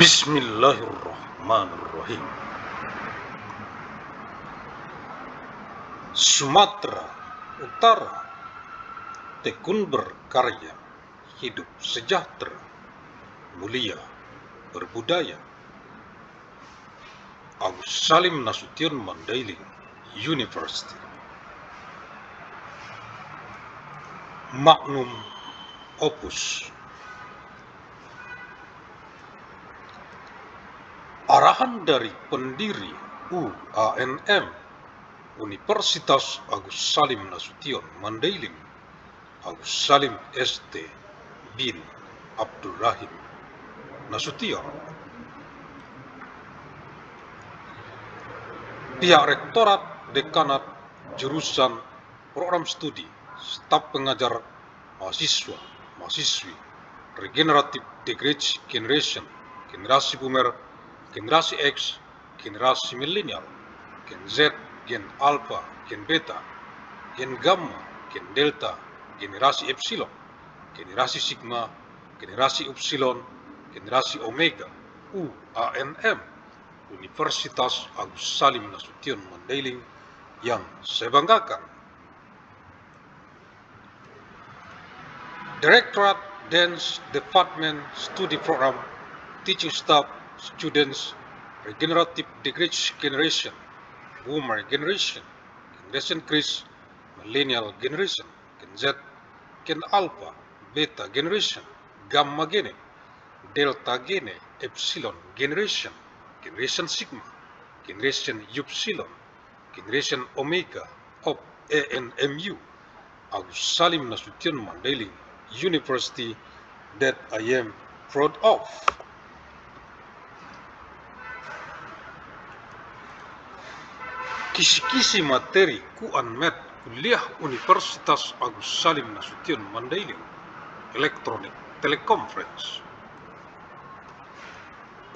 Bismillahirrahmanirrahim. Sumatera Utara tekun berkarya, hidup sejahtera, mulia, berbudaya. Agus Salim Nasution Mandailing University. Magnum Opus. Arahan dari pendiri UANM Universitas Agus Salim Nasution Mandailing, Agus Salim ST bin Abdurrahim Nasution. Pihak Rektorat, Dekanat, Jurusan, Program Studi, Staf Pengajar, Mahasiswa, Mahasiswi, Regenerative Generation, Generasi Boomer, Generasi X, Generasi Milenial, Gen Z, Gen Alpha, Gen Beta, Gen Gamma, Gen Delta, Generasi Epsilon, Generasi Sigma, Generasi Upsilon, Generasi Omega, UANM, Universitas Agus Salim Nasution Mandailing yang saya banggakan. Directorate, Dance, Department, Studi Program, Teaching Staff, Students, Regenerative Generation, Boomer Generation, Generation Chris, Millennial Generation, Gen Z, Gen Alpha, Beta Generation, Gamma Gene, Delta Gene, Epsilon Generation, Generation Sigma, Generation Upsilon, Generation Omega of ANMU, Agus Salim Nasution Mandailing University that I am proud of. Kisi-kisi materi Kuanmed Kuliah Universitas Agus Salim Nasution Mandailing Electronic Teleconference.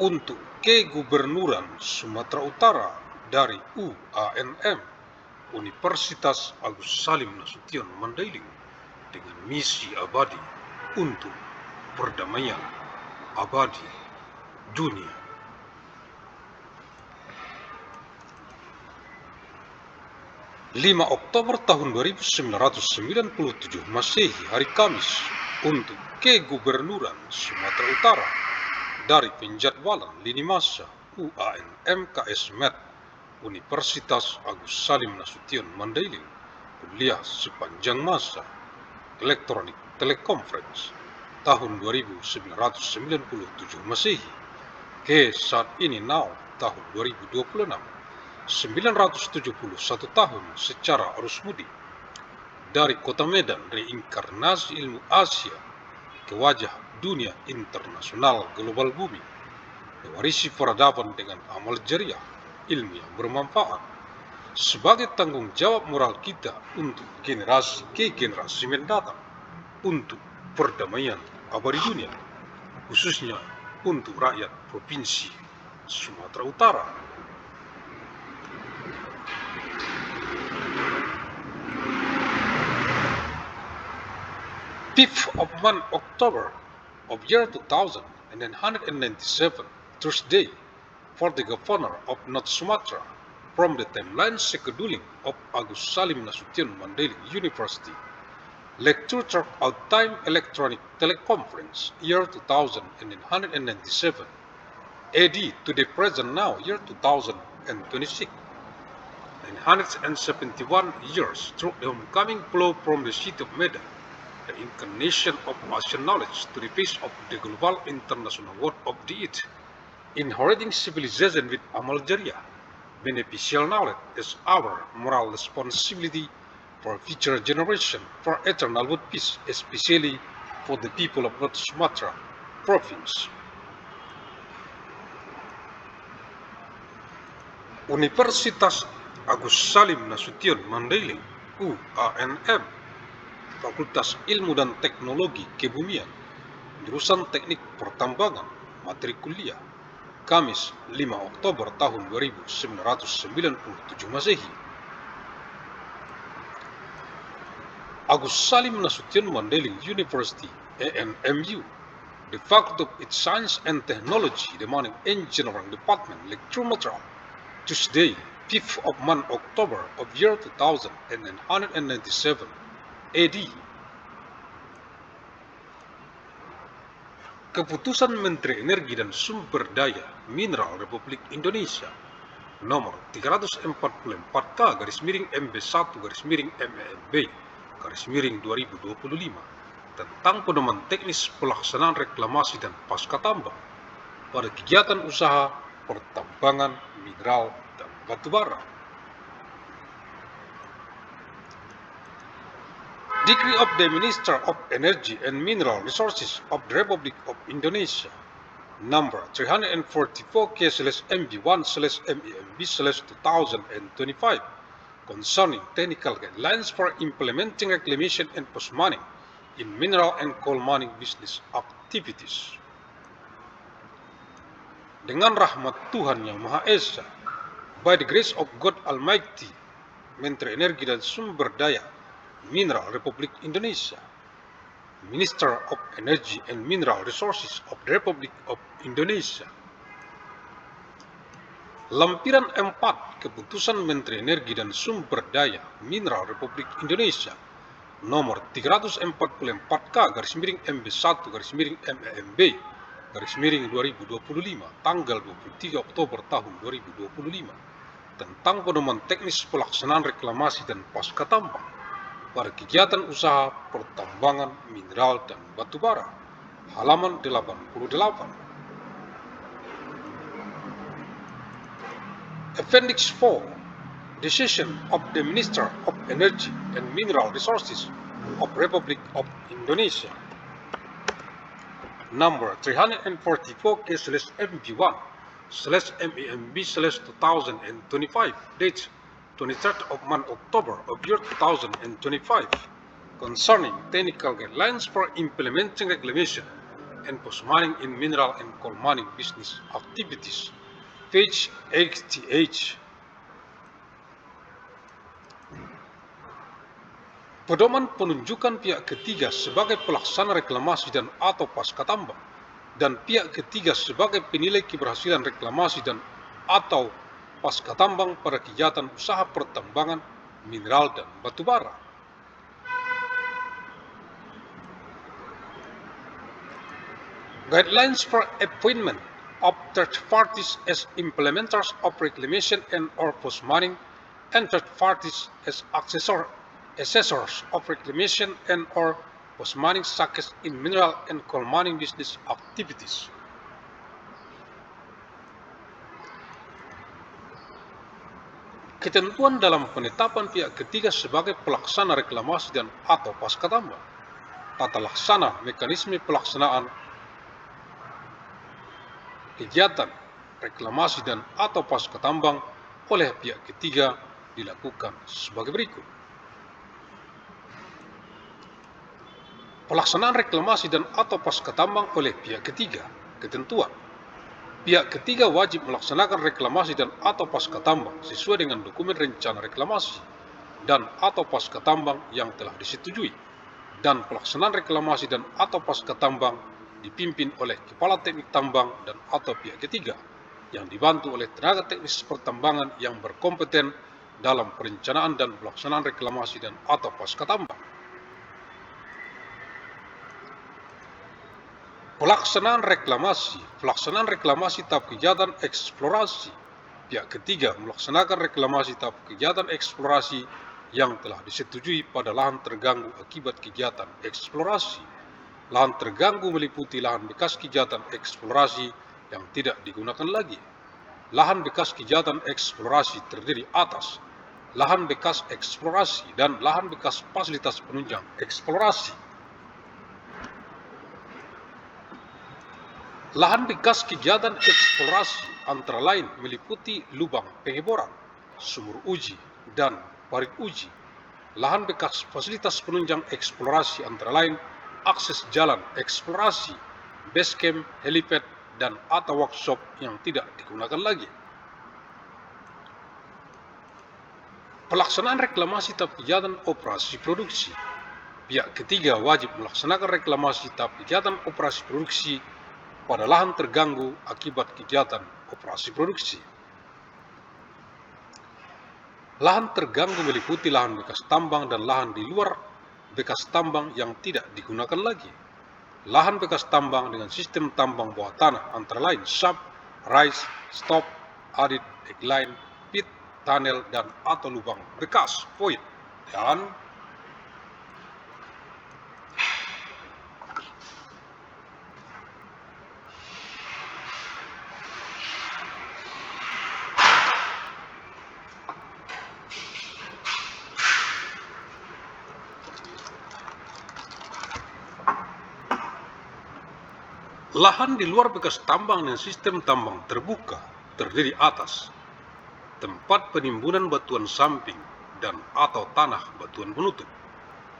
Untuk Kegubernuran Sumatera Utara dari UANM Universitas Agus Salim Nasution Mandailing dengan misi abadi untuk perdamaian abadi dunia. 5 Oktober tahun 1997 Masehi, hari Kamis, untuk Kegubernuran Sumatera Utara dari penjadwalan lini masa UANM KS Med Universitas Agus Salim Nasution Mandailing kuliah sepanjang masa Electronic Teleconference tahun 1997 Masehi ke saat ini tahun 2026, 971 tahun secara arus mudik dari kota Medan, reinkarnasi ilmu Asia ke wajah dunia internasional global bumi, mewarisi peradaban dengan amal jariah, ilmu yang bermanfaat sebagai tanggung jawab moral kita untuk generasi ke generasi mendatang, untuk perdamaian abadi dunia, khususnya untuk rakyat Provinsi Sumatera Utara. 5th of month October of year 2197, Thursday, for the Governor of North Sumatra, from the timeline scheduling of Agus Salim Nasution Mandailing University, lecture out time electronic teleconference year 2197, AD to the present now year 2026, 971 years through the homecoming flow from the city of Medan, the incarnation of Asian knowledge to the face of the global international world of the Earth, inheriting civilization with amal jariah, beneficial knowledge is our moral responsibility for future generation, for eternal world peace, especially for the people of North Sumatra Province. Universitas Agus Salim Nasution Mandailing UANM, Fakultas Ilmu dan Teknologi Kebumian, Jurusan Teknik Pertambangan, materi kuliah, Kamis 5 Oktober tahun 1997 Masehi. Agus Salim Nasution Mandailing University ANMU the Faculty of its Science and Technology, demanding Engineering Department, Electro Material, Tuesday, 5th of month October of year 2997 AD. Keputusan Menteri Energi dan Sumber Daya Mineral Republik Indonesia nomor 344-MB1-MEMB-2025 tentang pedoman teknis pelaksanaan reklamasi dan pasca tambang pada kegiatan usaha pertambangan mineral dan batubara. Decree of the Minister of Energy and Mineral Resources of the Republic of Indonesia number 344/MB1/MEMB/2025 concerning technical guidelines for implementing reclamation and post-mining in mineral and coal mining business activities. Dengan rahmat Tuhan Yang Maha Esa, by the grace of God Almighty, Menteri Energi dan Sumber Daya Mineral Republik Indonesia, Minister of Energy and Mineral Resources of the Republic of Indonesia. Lampiran 4 Keputusan Menteri Energi dan Sumber Daya Mineral Republik Indonesia nomor 344-K-1-MEMB-2025 tanggal 23 Oktober tahun 2025 tentang pedoman teknis pelaksanaan reklamasi dan pasca tambang pada kegiatan usaha pertambangan mineral dan batubara, halaman 88. Appendix 4, Decision of the Minister of Energy and Mineral Resources of Republic of Indonesia number 344/MB1/MEMB/2025 dates 23rd of month October of year 2025 concerning technical guidelines for implementing reclamation and post-mining in mineral and coal mining business activities, page 88. Pedoman penunjukan pihak ketiga sebagai pelaksana reklamasi dan atau pasca tambang dan pihak ketiga sebagai penilai keberhasilan reklamasi dan atau pasca tambang pada kegiatan usaha pertambangan mineral dan batubara. Guidelines for appointment of third parties as implementers of reclamation and or post-mining and third parties as assessors of reclamation and or post-mining such as in mineral and coal mining business activities. Ketentuan dalam penetapan pihak ketiga sebagai pelaksana reklamasi dan atau pasca tambang, tata laksana mekanisme pelaksanaan kegiatan reklamasi dan atau pasca tambang oleh pihak ketiga dilakukan sebagai berikut. Pelaksanaan reklamasi dan atau pasca tambang oleh pihak ketiga. Ketentuan: pihak ketiga wajib melaksanakan reklamasi dan atau pasca tambang sesuai dengan dokumen rencana reklamasi dan atau pasca tambang yang telah disetujui, dan pelaksanaan reklamasi dan atau pasca tambang dipimpin oleh kepala teknik tambang dan atau pihak ketiga yang dibantu oleh tenaga teknis pertambangan yang berkompeten dalam perencanaan dan pelaksanaan reklamasi dan atau pasca tambang. Pelaksanaan reklamasi tahap kegiatan eksplorasi. Pihak ketiga melaksanakan reklamasi tahap kegiatan eksplorasi yang telah disetujui pada lahan terganggu akibat kegiatan eksplorasi. Lahan terganggu meliputi lahan bekas kegiatan eksplorasi yang tidak digunakan lagi. Lahan bekas kegiatan eksplorasi terdiri atas lahan bekas eksplorasi dan lahan bekas fasilitas penunjang eksplorasi. Lahan bekas kegiatan eksplorasi antara lain meliputi lubang pengeboran, sumur uji, dan parit uji. Lahan bekas fasilitas penunjang eksplorasi antara lain akses jalan eksplorasi, base camp, helipad, dan atau workshop yang tidak digunakan lagi. Pelaksanaan reklamasi tahap kegiatan operasi produksi. Pihak ketiga wajib melaksanakan reklamasi tahap kegiatan operasi produksi pada lahan terganggu akibat kegiatan operasi produksi. Lahan terganggu meliputi lahan bekas tambang dan lahan di luar bekas tambang yang tidak digunakan lagi. Lahan bekas tambang dengan sistem tambang bawah tanah antara lain shaft, rise, stop, adit, decline, pit, tunnel, dan atau lubang bekas, void, dan lahan di luar bekas tambang dengan sistem tambang terbuka terdiri atas tempat penimbunan batuan samping dan atau tanah batuan penutup,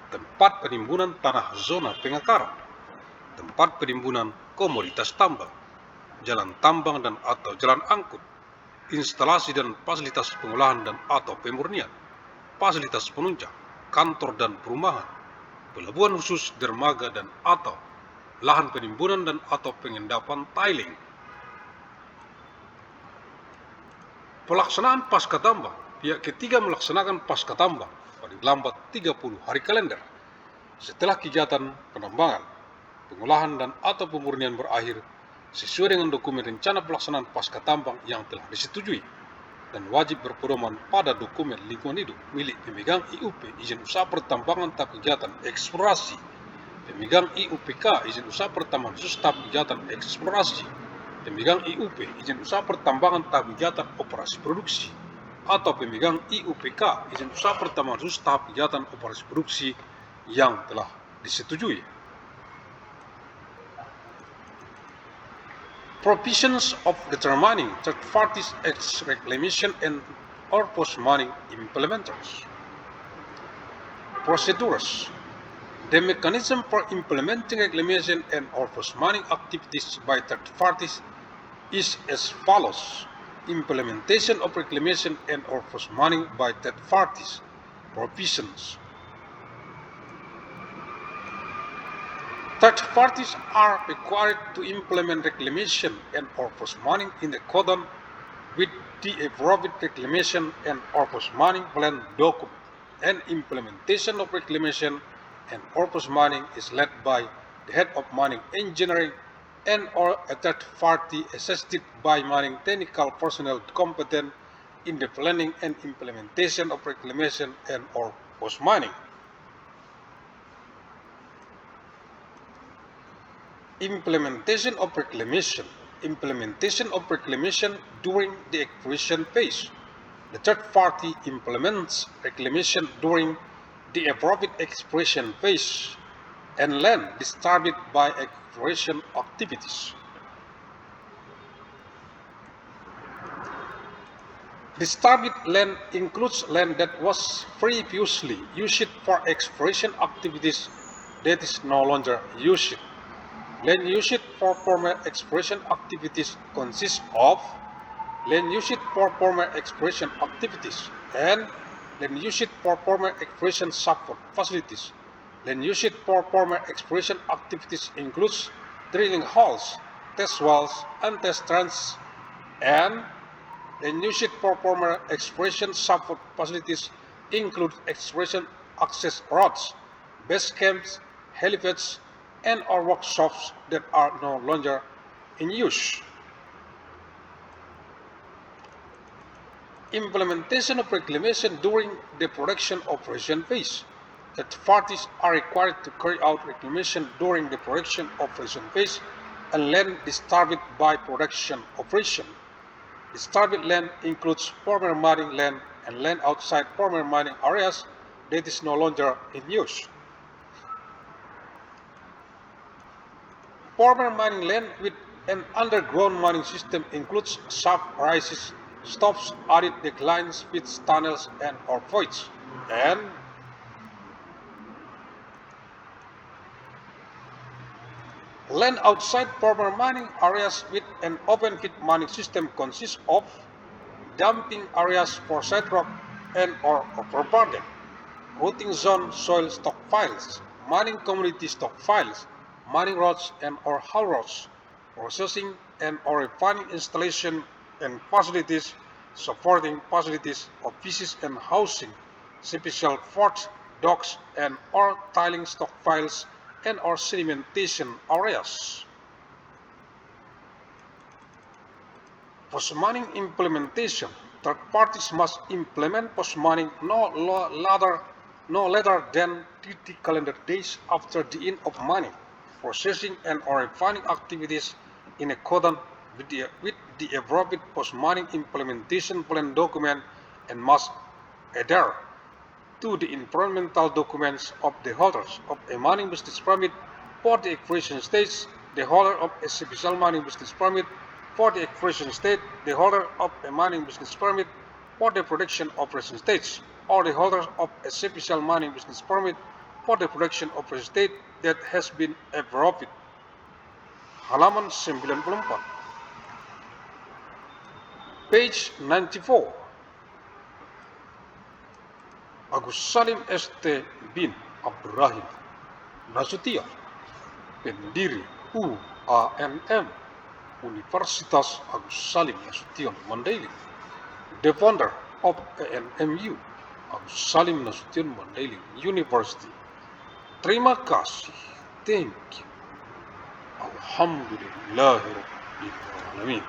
tempat penimbunan tanah zona pengakaran, tempat penimbunan komoditas tambang, jalan tambang dan atau jalan angkut, instalasi dan fasilitas pengolahan dan atau pemurnian, fasilitas penunjang, kantor dan perumahan, pelabuhan khusus, dermaga dan atau lahan penimbunan dan atau pengendapan tiling. Pelaksanaan pasca tambang. Pihak ketiga melaksanakan pasca tambang paling lambat 30 hari kalender setelah kegiatan penambangan, pengolahan dan atau pemurnian berakhir sesuai dengan dokumen rencana pelaksanaan pasca tambang yang telah disetujui dan wajib berpedoman pada dokumen lingkungan hidup milik pemegang IUP izin usaha pertambangan tahap kegiatan eksplorasi, pemegang IUPK izin usaha pertambangan khusus tahap kegiatan eksplorasi, pemegang IUP izin usaha pertambangan tahap kegiatan operasi produksi, atau pemegang IUPK izin usaha pertambangan khusus tahap kegiatan operasi produksi yang telah disetujui. Provisions of determining third parties as reclamation and or post-mining implementers. Procedures. The mechanism for implementing reclamation and or post-mining activities by third parties is as follows. Implementation of reclamation and or post-mining by third parties. Provisions. Third parties are required to implement reclamation and or post-mining in accordance with the approved reclamation and or post-mining plan document, and implementation of reclamation and or post-mining is led by the head of mining engineering and or a third party assisted by mining technical personnel competent in the planning and implementation of reclamation and or post-mining. Implementation of reclamation. Implementation of reclamation during the exploration phase. The third party implements reclamation during the approved exploration phase and land disturbed by exploration activities. Disturbed land includes land that was previously used for exploration activities that is no longer used. Land used for former exploration activities consists of land used for former exploration activities and land used for former exploration support facilities. Land used for former exploration activities includes drilling holes, test wells, and test trenches, and land used for former exploration support facilities include exploration access roads, base camps, helipads, and or workshops that are no longer in use. Implementation of reclamation during the production operation phase. Third parties are required to carry out reclamation during the production operation phase and land disturbed by production operation. Disturbed land includes former mining land and land outside former mining areas that is no longer in use. Former mining land with an underground mining system includes shaft, rises, stops, adit, declines, pits, tunnels, and or voids. And land outside former mining areas with an open pit mining system consists of dumping areas for side rock and or overburden, routing zone soil stockpiles, mining community stockpiles, mining roads and or haul roads, processing and or refining installation and facilities, supporting facilities, offices and housing, special ports, docks and or tiling stockpiles and or sedimentation areas. Post-mining implementation. Third parties must implement post-mining no later than 30 calendar days after the end of mining, processing and or refining activities in accordance with the appropriate post-mining implementation plan document and must adhere to the environmental documents of the holders of a mining business permit for the exploration stage, the holder of a special mining business permit for the exploration state, the holder of a mining business permit for the production operation stage, or the holder of a special mining business permit for the production operation state that has been approved. Halaman 94. Page 94. Agus Salim St. bin Abdurrahim Nasution, pendiri UANM Universitas Agus Salim Nasution Mandailing, the founder of ANMU Agus Salim Nasution Mandailing University. Terima kasih. Thank you. Alhamdulillahirabbil alamin.